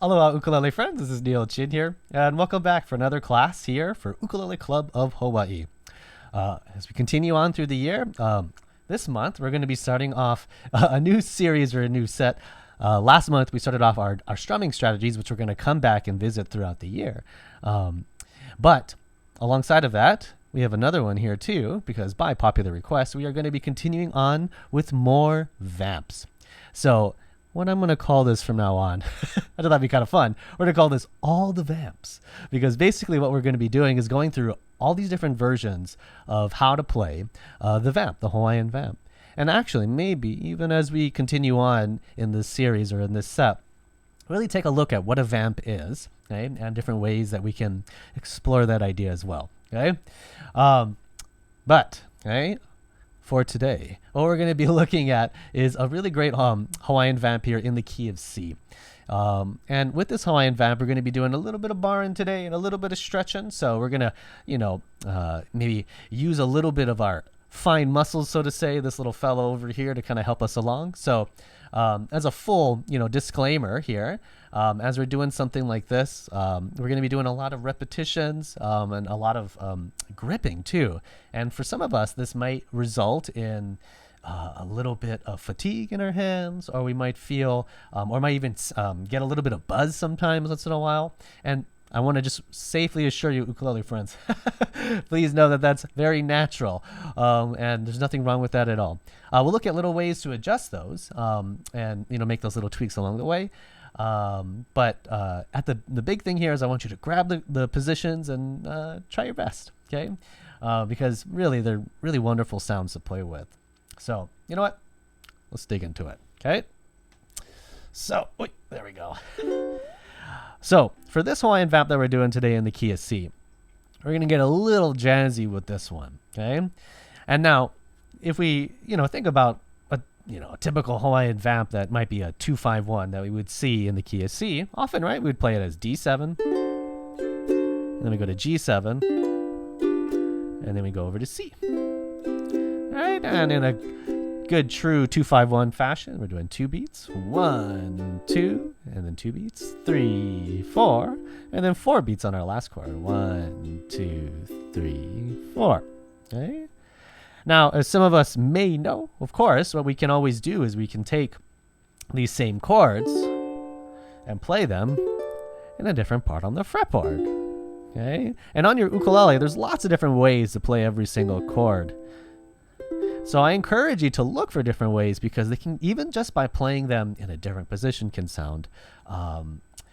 Aloha ukulele friends, this is Neal Chin here, and welcome back for another class here for Ukulele Club of Hawaii. As we continue on through the year, this month we're going to be starting off a new series or a new set. Last month we started off our strumming strategies, which we're going to come back and visit throughout the year. But alongside of that, we have another one here too, because by popular request, we are going to be continuing on with more vamps. So what I'm going to call this from now on, I thought that'd be kind of fun. We're going to call this all the vamps, because basically what we're going to be doing is going through all these different versions of how to play the vamp, the Hawaiian vamp. And actually, maybe even as we continue on in this series or in this set, really take a look at what a vamp is, okay, and different ways that we can explore that idea as well, okay? For today, what we're going to be looking at is a really great Hawaiian vamp here in the key of C. And with this Hawaiian vamp, we're going to be doing a little bit of barring today and a little bit of stretching. So we're going to, maybe use a little bit of our fine muscles, so to say, this little fellow over here to kind of help us along. So as a full, disclaimer here, as we're doing something like this, we're going to be doing a lot of repetitions and a lot of gripping too. And for some of us, this might result in a little bit of fatigue in our hands, or we might feel, or might even get a little bit of buzz sometimes once in a while. And I want to just safely assure you, ukulele friends, please know that that's very natural, and there's nothing wrong with that at all. We'll look at little ways to adjust those, and make those little tweaks along the way. But at the big thing here is I want you to grab the positions and try your best, okay? Because really, they're really wonderful sounds to play with. So, you know what? Let's dig into it, okay? So, there we go. So, for this Hawaiian vamp that we're doing today in the key of C, we're going to get a little jazzy with this one, okay? And now, if we, think about a typical Hawaiian vamp that might be a 2-5-1 that we would see in the key of C, often, right, we'd play it as D7, and then we go to G7, and then we go over to C. All right, and in a good true 2-5-1 fashion, we're doing 2 beats, 1, 2, and then 2 beats, 3, 4, and then 4 beats on our last chord, 1, 2, 3, 4. Okay. Now, as some of us may know, of course, what we can always do is we can take these same chords and play them in a different part on the fretboard. Okay, and on your ukulele, there's lots of different ways to play every single chord. So I encourage you to look for different ways, because they can, even just by playing them in a different position, can sound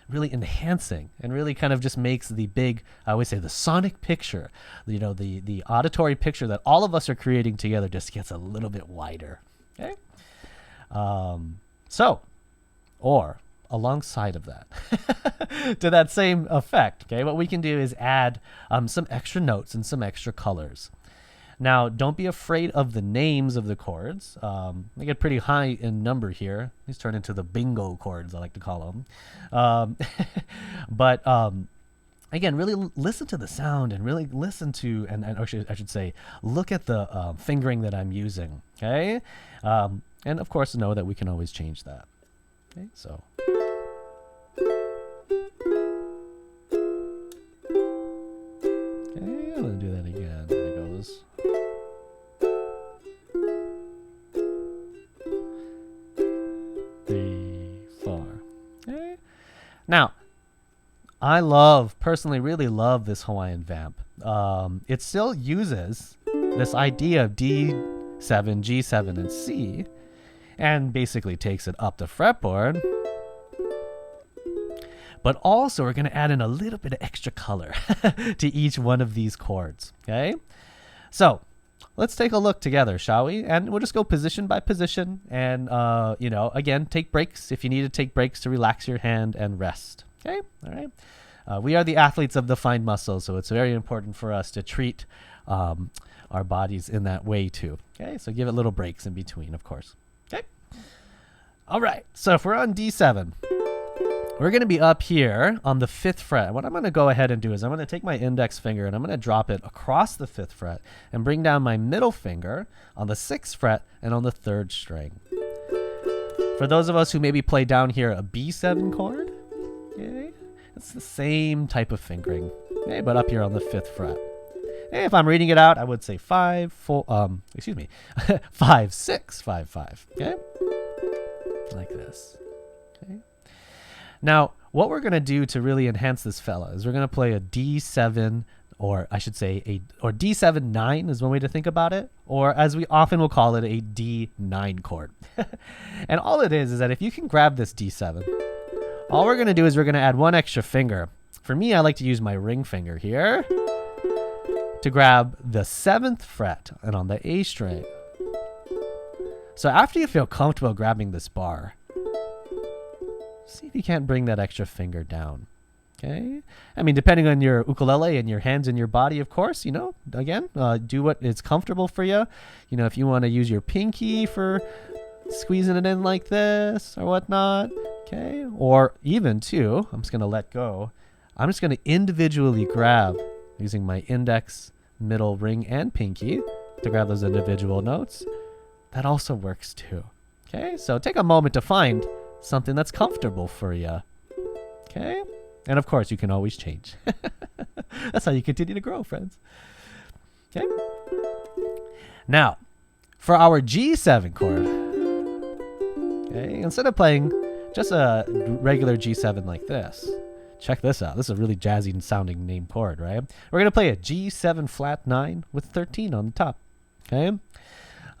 really enhancing and really kind of just makes the big, I always say, the sonic picture, the auditory picture that all of us are creating together just gets a little bit wider. Okay. Or alongside of that, to that same effect, okay, what we can do is add some extra notes and some extra colors. Now, don't be afraid of the names of the chords. They get pretty high in number here. These turn into the bingo chords, I like to call them. But again, really listen to the sound and really listen to, and actually, I should say, look at the fingering that I'm using, okay? And of course, know that we can always change that. Okay, so. Okay, I'm going to do that again. There it goes. Now, I personally really love this Hawaiian vamp. It still uses this idea of D7, G7, and C, and basically takes it up the fretboard. But also, we're going to add in a little bit of extra color to each one of these chords, okay? So, let's take a look together, shall we? And we'll just go position by position. And, again, take breaks if you need to take breaks to relax your hand and rest. Okay? All right. We are the athletes of the fine muscles, so it's very important for us to treat our bodies in that way too. Okay? So give it little breaks in between, of course. Okay? All right. So if we're on D7, we're going to be up here on the 5th fret. What I'm going to go ahead and do is I'm going to take my index finger and I'm going to drop it across the 5th fret and bring down my middle finger on the 6th fret and on the 3rd string. For those of us who maybe play down here a B7 chord, It's the same type of fingering, okay, but up here on the 5th fret. If I'm reading it out, I would say 5, 4, 5, 6, 5, 5, okay? Like this, okay? Now, what we're going to do to really enhance this fella is we're going to play a D7, or I should say or D7-9 is one way to think about it, or as we often will call it, a D9 chord. And all it is that if you can grab this D7, all we're going to do is we're going to add one extra finger. For me, I like to use my ring finger here to grab the 7th fret and on the A string. So after you feel comfortable grabbing this bar, see if you can't bring that extra finger down. Okay. I mean, depending on your ukulele and your hands and your body, of course, you know, again, do what is comfortable for you. You know, if you want to use your pinky for squeezing it in like this or whatnot. Okay. Or even too, I'm just going to let go. I'm just going to individually grab using my index, middle, ring, and pinky to grab those individual notes. That also works too. Okay. So take a moment to find something that's comfortable for you. Okay. And of course, you can always change. That's how you continue to grow, friends. Okay. Now, for our G7 chord, okay, instead of playing just a regular G7 like this, check this out. This is a really jazzy sounding name chord, right? We're going to play a G7 flat 9 with 13 on the top. Okay.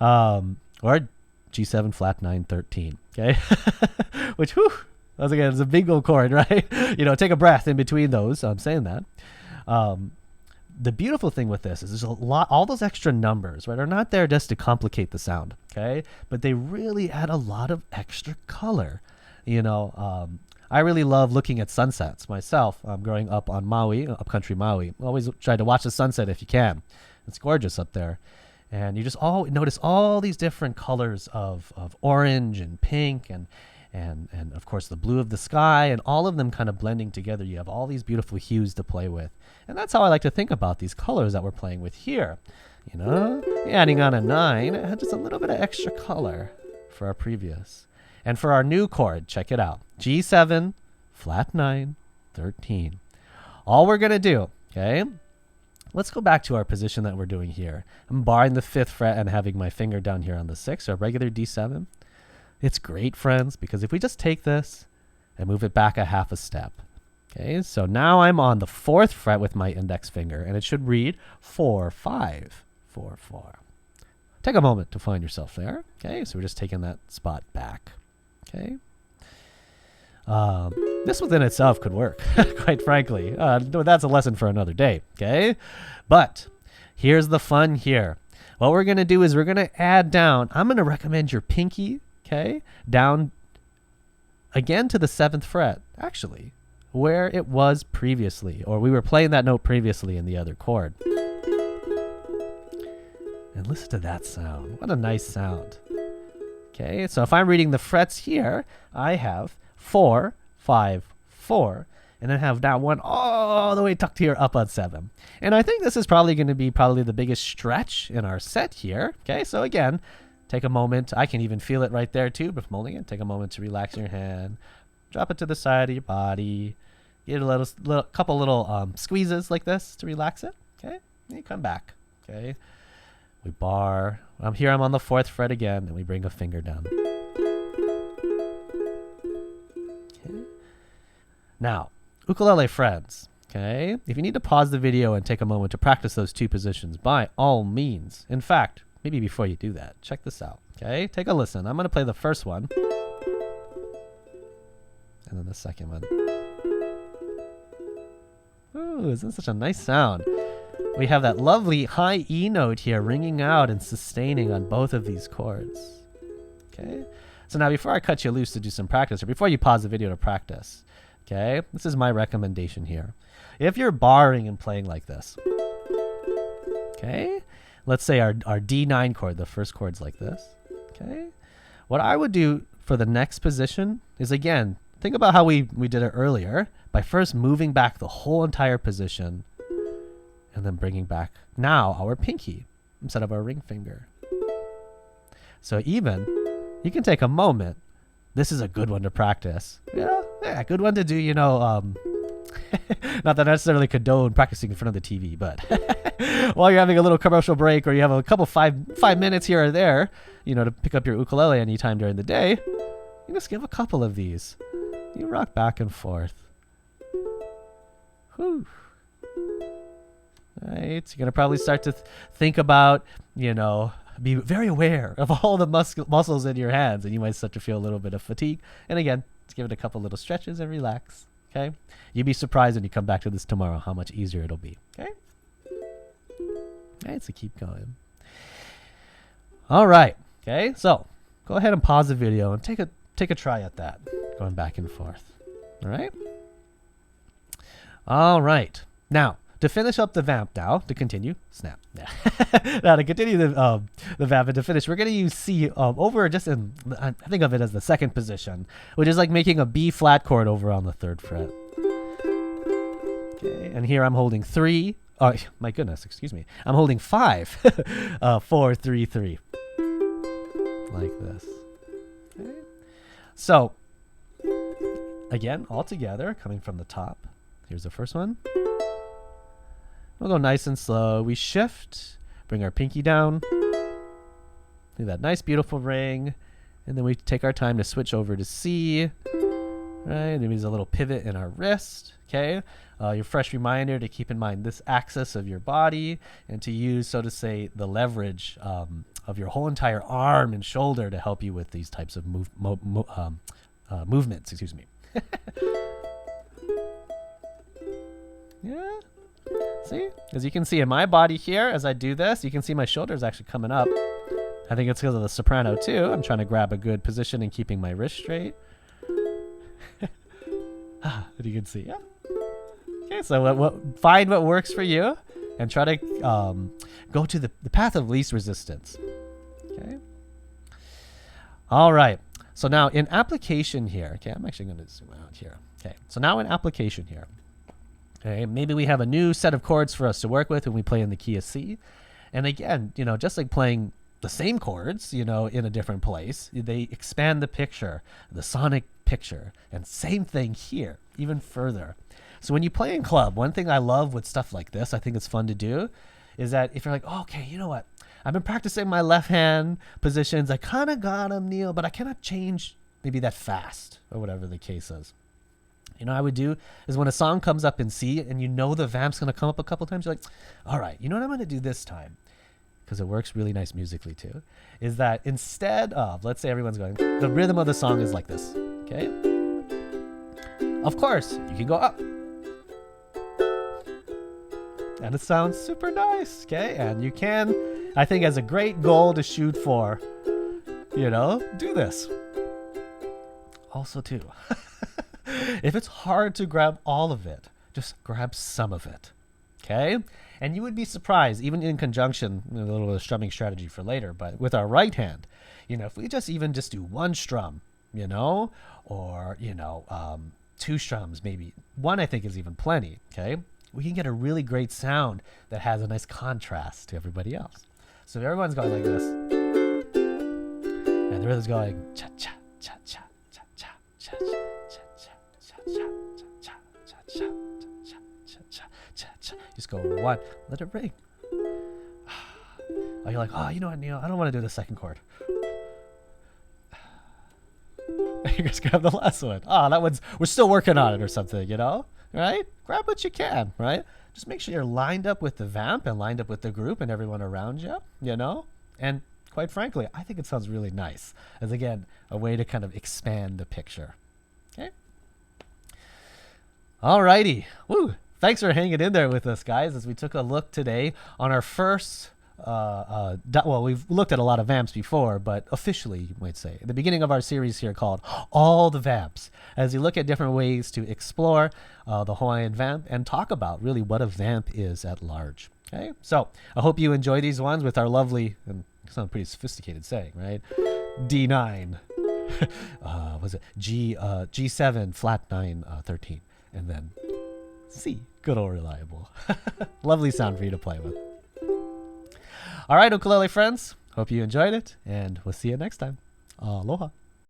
Or G7 flat 9, 13. Okay. Which, whew. Once again, it's a big old chord, right? You know, take a breath in between those. I'm saying that. The beautiful thing with this is there's a lot, all those extra numbers, right, are not there just to complicate the sound, okay? But they really add a lot of extra color. You know, I really love looking at sunsets myself. Growing up on Maui, upcountry Maui. Always try to watch the sunset if you can. It's gorgeous up there. And you just notice all these different colors of orange and pink and of course the blue of the sky, and all of them kind of blending together. You have all these beautiful hues to play with. And that's how I like to think about these colors that we're playing with here. You know, adding on a 9, it had just a little bit of extra color for our previous. And for our new chord, check it out. G7, flat 9, 13. All we're going to do, okay, let's go back to our position that we're doing here. I'm barring the 5th fret and having my finger down here on the 6th, so a regular D7. It's great, friends, because if we just take this and move it back a half a step, okay, so now I'm on the 4th fret with my index finger, and it should read 4, 5, 4, 4. Take a moment to find yourself there, okay, so we're just taking that spot back, okay. This within itself could work, quite frankly. That's a lesson for another day, okay, but here's the fun here. What we're going to do is we're going to add down, I'm going to recommend your pinky, okay, down again to the 7th fret, actually, where it was previously, or we were playing that note previously in the other chord. And listen to that sound. What a nice sound. Okay, so if I'm reading the frets here, I have 4, 5, 4, and then have that one all the way tucked here up on 7. And I think this is probably going to be the biggest stretch in our set here. Okay, so again, take a moment. I can even feel it right there too, but holding it. Take a moment to relax your hand. Drop it to the side of your body. Get a couple little squeezes like this to relax it. Okay, and you come back. Okay, we bar. I'm on the 4th fret again, and we bring a finger down. Okay. Now, ukulele friends. Okay, if you need to pause the video and take a moment to practice those two positions, by all means. In fact, maybe before you do that, check this out, okay? Take a listen. I'm going to play the first one. And then the second one. Ooh, isn't this such a nice sound? We have that lovely high E note here ringing out and sustaining on both of these chords. Okay? So now before I cut you loose to do some practice, or before you pause the video to practice, okay? This is my recommendation here. If you're barring and playing like this, okay? Let's say our D9 chord, the first chord's like this, okay? What I would do for the next position is, again, think about how we did it earlier, by first moving back the whole entire position and then bringing back now our pinky instead of our ring finger. So even, you can take a moment. This is a good one to practice. Yeah, good one to do, Not that I necessarily condone practicing in front of the TV, but while you're having a little commercial break or you have a couple five minutes here or there, to pick up your ukulele anytime during the day, you just give a couple of these. You rock back and forth. Whew. Right? You're going to probably start to think about, be very aware of all the muscles in your hands, and you might start to feel a little bit of fatigue. And again, just give it a couple little stretches and relax. Okay? You'd be surprised when you come back to this tomorrow how much easier it'll be. Okay? All right, so keep going. All right. Okay, so go ahead and pause the video and take a try at that, going back and forth. All right? All right. Now, to finish up the vamp now, to continue, snap. Now, to continue the vamp and to finish, we're going to use C over just in, I think of it as the second position, which is like making a B flat chord over on the 3rd fret. Okay, and here I'm holding 3. Oh, my goodness, excuse me. I'm holding 5, 4, 3, 3. Like this. Okay. So, again, all together, coming from the top. Here's the first one. We'll go nice and slow. We shift, bring our pinky down, do that nice, beautiful ring, and then we take our time to switch over to C. Right, there is a little pivot in our wrist. Okay, your fresh reminder to keep in mind this axis of your body and to use, so to say, the leverage of your whole entire arm and shoulder to help you with these types of movements. Excuse me. Yeah. See, as you can see in my body here, as I do this, you can see my shoulders actually coming up. I think it's because of the soprano too. I'm trying to grab a good position and keeping my wrist straight. You can see, yeah. Okay, so find what works for you and try to go to the path of least resistance. Okay. All right. So now in application here, okay, I'm actually going to zoom out here. Okay, so now in application here. Okay, maybe we have a new set of chords for us to work with when we play in the key of C. And again, just like playing the same chords, in a different place, they expand the picture, the sonic picture. And same thing here, even further. So when you play in club, one thing I love with stuff like this, I think it's fun to do, is that if you're like, oh, okay, you know what? I've been practicing my left hand positions. I kind of got them, Neal, but I cannot change maybe that fast or whatever the case is. I would do is when a song comes up in C and the vamp's going to come up a couple times, you're like, all right, you know what I'm going to do this time? Because it works really nice musically too, is that instead of, let's say everyone's going, the rhythm of the song is like this, okay? Of course, you can go up. And it sounds super nice, okay? And you can, I think as a great goal to shoot for, do this. Also too. If it's hard to grab all of it, just grab some of it, okay? And you would be surprised, even in conjunction, a little bit of strumming strategy for later, but with our right hand, if we just do one strum, or, 2 strums maybe. 1 I think is even plenty, okay? We can get a really great sound that has a nice contrast to everybody else. So if everyone's going like this, and the rhythm's going cha-cha, cha-cha, cha-cha, cha-cha. Just go 1, let it ring. Oh, you're like, oh, you know what, Neal? I don't want to do the second chord. You just grab the last one. Oh, that one's, we're still working on it or something, right? Grab what you can, right? Just make sure you're lined up with the vamp and lined up with the group and everyone around you, And quite frankly, I think it sounds really nice as, again, a way to kind of expand the picture. Okay? Alrighty. Woo! Thanks for hanging in there with us, guys, as we took a look today on our first, we've looked at a lot of vamps before, but officially, you might say, the beginning of our series here called All the Vamps, as we look at different ways to explore the Hawaiian Vamp and talk about really what a vamp is at large. Okay, so I hope you enjoy these ones with our lovely, and sound pretty sophisticated saying, right? D9, was it G7 flat 9 13, and then C, good old reliable. Lovely sound for you to play with. All right, ukulele friends, hope you enjoyed it, and we'll see you next time. Aloha.